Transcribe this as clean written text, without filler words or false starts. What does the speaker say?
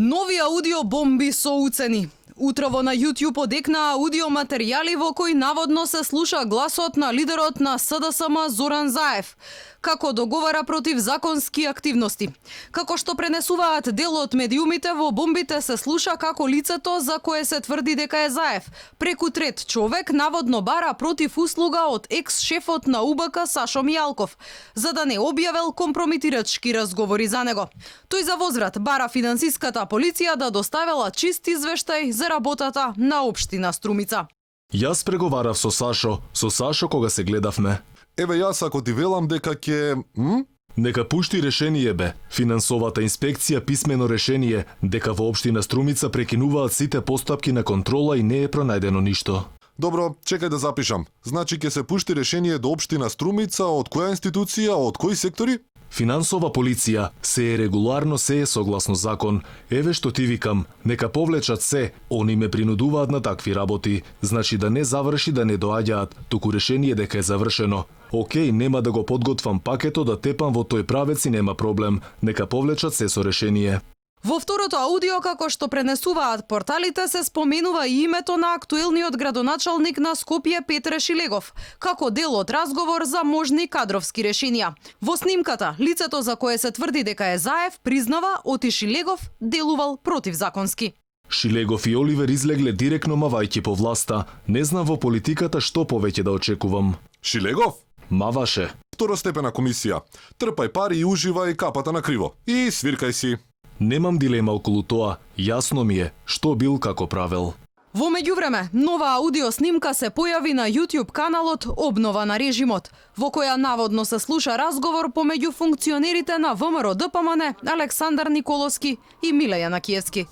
Нови аудиобомби со уцени. Утрово на YouTube одекнаа аудиоматеријали во кои наводно се слуша гласот на лидерот на СДСМ Зоран Заев, како договара против законски активности. Како што пренесуваат дел од медиумите, во бомбите се слуша како лицето за кое се тврди дека е Заев, преку трет човек наводно бара против услуга од екс-шефот на УБК Сашо Мијалков, за да не објавел компромитирачки разговори за него. Тој за возврат бара финансиската полиција да доставела чист извештај за работата на општина Струмица. Јас преговарав со Сашо кога се гледавме. Еве јас ако ти велам дека ќе... Нека пушти решение бе. Финансовата инспекција писмено решение дека во општина Струмица прекинуваат сите постапки на контрола и не е пронајдено ништо. Добро, чекај да запишам. Значи ќе се пушти решение до општина Струмица од која институција, од кои сектори? Финансова полиција, се е регуларно, се е согласно закон. Еве што ти викам, нека повлечат се, они ме принудуваат на такви работи. Значи да не заврши, да не доаѓаат, туку решение дека е завршено. Океј, нема да го подготвам пакето, да тепам во тој правец и нема проблем. Нека повлечат се со решение. Во второто аудио, како што пренесуваат порталите, се споменува и името на актуелниот градоначалник на Скопје Петре Шилегов, како дел од разговор за можни кадровски решенија. Во снимката, лицето за кое се тврди дека е Заев признава оти Шилегов делувал противзаконски. Шилегов и Оливер излегле директно мавајќи по власта. Не знам во политиката што повеќе да очекувам. Шилегов? Маваше. Второстепена комисија. Трпај пари и уживај капата на криво. И свиркај си. Немам дилема околу тоа, јасно ми е што бил како правел. Во меѓувреме, нова аудио снимка се појави на YouTube каналот Обнова на режимот, во која наводно се слуша разговор помеѓу функционерите на ВМРО ДПМН Александар Николовски и Миле Јанакиевски.